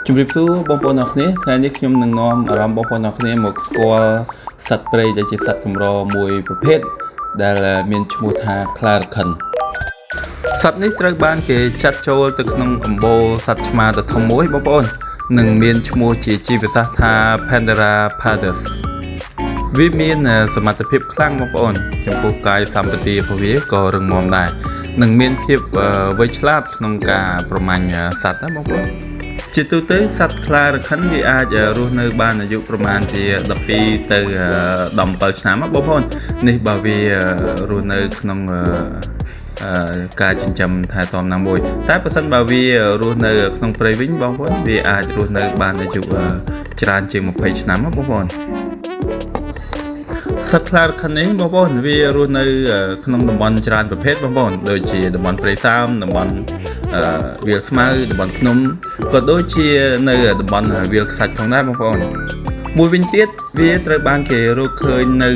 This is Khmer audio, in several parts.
ជំរាបសួរបងប្អូនអរគ្នាថ្ងៃនេះខ្ញុំនឹងនាំអារម្មណ៍បងប្អូនអរគ្នាមកស្គាល់សត្វព្រៃដែលជាសត្វកម្រមួយប្រភេទដែលមានឈ្មោះថាខ្លារខិនសត្វនេះត្រូវបានគេចាត់ចូលទៅក្នុងអំបូរសត្វឆ្មាដ៏ធំមួយបងប្អូននិងមានឈ្មោះជាជីវសាស្ត្រថា Panthera pardus វាមានសមត្ថភាពខ្លាំងបងប្អូនចំពោះកាយសម្បទារបស់វាក៏រឹងមាំដែរនិងមានភាពវៃឆ្លាតក្នុងការប្រមាញ់សត្វណាបងប្អូនជាទូទៅសត្វខ្លារខិនវាអាចរស់នៅបានអាយុប្រមាណជា12ទៅ17ឆ្នាំបងប្អូននេះបើវារស់នៅក្នុងការចិញ្ចឹមថែទាំណាមួយតែប្រសិនបើវារស់នៅក្នុងព្រៃវិញបងប្អូនវាអាចរស់នៅបានអាយុច្រើនជាង20ឆ្នាំបងប្អូនសត្វខ្លារខិននេះបងប្អូនវារស់នៅក្នុងតំបន់ច្រើនប្រភេទបងប្អូនដូចជាតំបន់ព្រៃសើមតំបន់វាលស្មៅតំបន់ភ្នំក៏ដូចជានៅតំបន់វាលខ្សាច់ផងដែរបងប្អូនមួយវិញទៀតវាត្រូវបានគេរកឃើញនៅ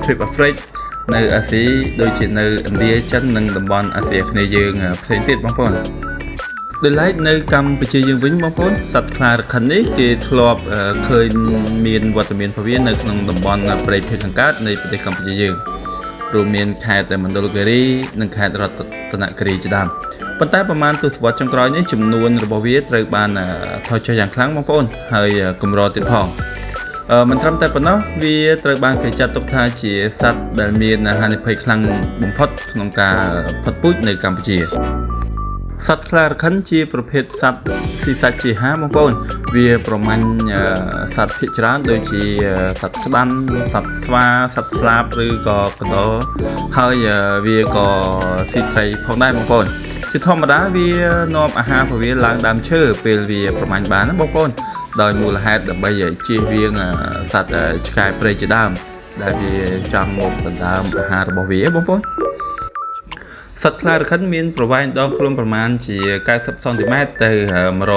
Trip Africa នៅអាស៊ីដូចជានៅឥណ្ឌាចិននិងតំបន់អាស៊ីអាគ្នេយ៍យើងផ្សេងទៀតបងប្អូនដោយឡែកនៅកម្ពុជាយើងវិញបងប្អូនសត្វខ្លារខិននេះគេធ្លាប់ឃើញមានវត្តមានរបស់វានៅក្នុងតំបន់ព្រៃភាគខាងកើតនៃប្រទេសកម្ពុជាយើងរួមមានខេត្តមណ្ឌលគិរីនិងខេត្តរតនគិរីជាដើមប៉ុន្តែប្រមាណទសវត្សរ៍ចុងក្រោយនេះចំនួនរបស់វាត្រូវបានថយចុះយ៉ាងខ្លាំងបងប្អូនហើយកម្រទៀតផងមិនត្រឹមតែប៉ុណ្ណោះវាត្រូវបានគេចាត់ទុកថាជាសត្វដែលមានហានិភ័យខ្លាំងបំផុតក្នុងការផុតពូជនៅកម្ពុជាសត្វខ្លារខិនជាប្រភេទសត្វស៊ីសាច់ជាអាហារបងប្អូនវាប្រមាញ់សត្វភាគច្រើនដូចជាសត្វក្តាន់សត្វស្វាសត្វស្លាបឬក៏កណ្ដុរហើយវាក៏ស៊ីត្រីផងដែរបងប្អូនជាធម្មតាវានាំអាហាររបស់វាឡើងដើមឈើពេលវាប្រមាញ់បានណាបងប្អូនដោយមូលហេតុដើម្បីជៀសវាងសត្វឆ្កែព្រៃជាដើមដែលវាចង់មកដណ្ដើមអាហាររបស់វាបងប្អូនសត្វខ្លារខិនមានប្រវែងដងខ្លួនប្រមាណជា90សង់ទីម៉ែត្រទៅ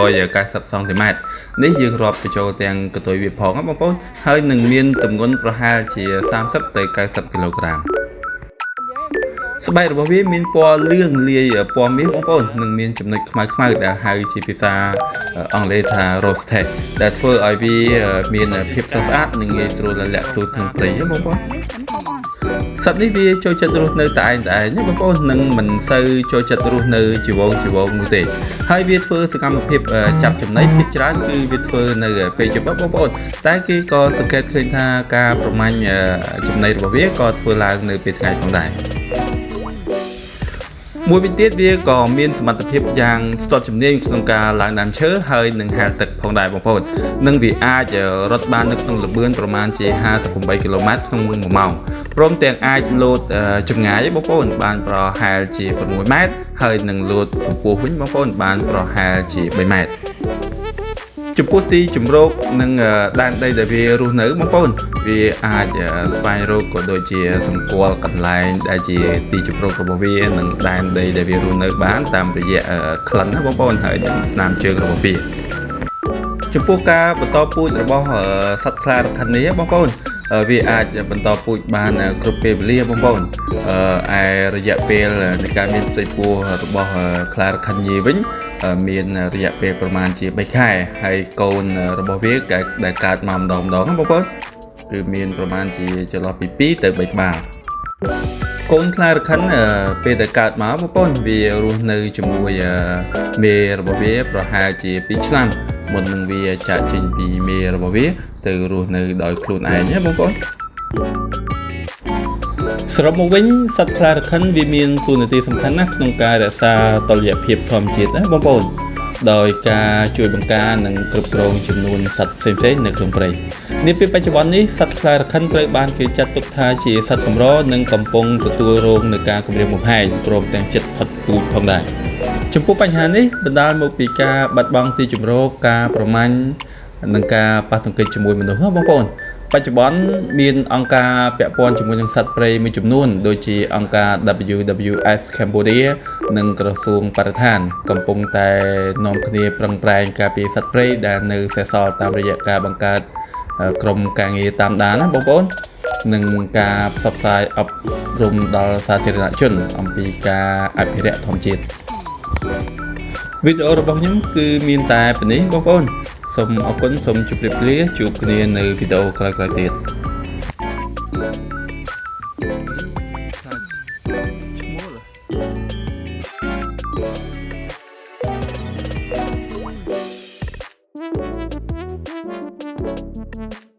190សង់ទីម៉ែត្រនេះយើងរាប់បញ្ចូលទាំងកតុយវាផងណាបងប្អូនហើយនឹងមានទម្ងន់ប្រហែលជា30ទៅ90គីឡូក្រាមស្បែករបស់វាមានពណ៌លឿងលាយពណ៌មាសបងប្អូននិងមានចំណុចខ្មៅៗដែលហៅជាភាសាអង់គ្លេសថា roseate ដែលធ្វើឲ្យវាមានភាពស្រស់ស្អាតនិងងាយស្រួលលាក់ខ្លួនក្នុងព្រៃបងប្អូនសត្វនេះវាចូលចិត្តរស់នៅតែឯងណាបងប្អូននិងមិនសូវចូលចិត្តរស់នៅជីវងនោះទេហើយវាធ្វើសកម្មភាពចាប់ចំណីភាគច្រើនគឺវាធ្វើនៅពេលយប់បងប្អូនតែគេក៏សង្កេតឃើញថាការប្រមាញ់ចំណីរបស់វាក៏ធ្វើឡើងនៅពេលថ្ងៃផងដែរមួយវិញទៀតវាក៏មានសមត្ថភាពយ៉ាងស្ទាត់ជំនាញក្នុងការឡើងដើមឈើហើយនឹងហែលទឹកផងដែរបងប្អូននិងវាអាចរត់បាននៅក្នុងល្បឿនប្រមាណជា58គីឡូម៉ែត្រក្នុង1ម៉ោងព្រមទាំងអាចលោតចម្ងាយបងប្អូនបានប្រហែលជា6ម៉ែត្រហើយនឹងលោតកម្ពស់វិញបងប្អូនបានប្រហែលជា3ម៉ែត្រចំពោះទីជម្រកនិងដែនដីដែលវារស់នៅបងប្អូនវាអាចស្វែងរកក៏ដូចជាសម្គាល់កន្លែងដែលជាទីជម្រករបស់វានិងដែនដីដែលវារស់នៅបានតាមរយៈក្លិនណាបងប្អូនហើយនិងស្នាមជើងរបស់វាចំពោះការបន្តពូជរបស់សត្វខ្លារខិននេះបងប្អូនវាអាចបន្តពូជបានគ្រប់ពេលវេលាបងប្អូនឯរយៈពេលនៃការមានផ្ទៃពោះរបស់ខ្លារខិនញីវិញមានរយៈពេលប្រមាណជា3ខែហើយកូនរបស់វាដែលកើតមកម្ដងបងប្អូនគឺមានប្រមាណជាចន្លោះពី2ទៅ3ក្បាលកូនខ្លារខិនពេលដែលកើតមកបងប្អូនវារស់នៅជាមួយមេរបស់វាប្រហែលជា2ឆ្នាំមុននឹងវាចាក់ចេញពីមេរបស់វាទៅរស់នៅដោយខ្លួនឯងណាបងប្អូនសរុបមកវិញសត្វខ្លារខិនវាមានតួនាទីសំខាន់ណាស់ក្នុងការរក្សាតុល្យភាពធម្មជាតិណាបងប្អូនដោយការជួយបង្ការនិងគ្រប់គ្រងចំនួនសត្វផ្សេងៗនៅក្នុងព្រៃនាពេលបច្ចុប្បន្ននេះសត្វខ្លារខិនត្រូវបានគេចាត់ទុកថាជាសត្វកម្រនិងកំពុងទទួលរងនឹងការគំរាមកំហែងព្រមទាំងជិតផុតពូជផងដែរចំពោះបញ្ហានេះបណ្ដាលមកពីការបាត់បង់ទីជម្រកការប្រមាញ់និងការប៉ះទង្គិចជាមួយមនុស្សបងប្អូនបច្ចុប្បន្នមានអង្គការពាក់ព័ន្ធជាមួយនឹងសត្វព្រៃមួយចំនួនដូចជាអង្គការ WWF Cambodia និងក្រសួងបរិស្ថានកំពុងតែនាំគ្នាប្រឹងប្រែងការពារសត្វព្រៃដែលនៅសេសសល់តាមរយៈការបង្កើតក្រុមការងារតាមដានណាបងប្អូននិងការផ្សព្វផ្សាយអប់រំដល់សាធារណជនអំពីការអភិរក្សធម្មជាតិ វីដេអូរបស់ខ្ញុំគឺមានតែប៉ុណ្នេះបងប្អូនសូមអរគុណសូមជម្រាបលាជួបគ្នានៅវីដេអូក្រោយៗទៀតឈ្មោះ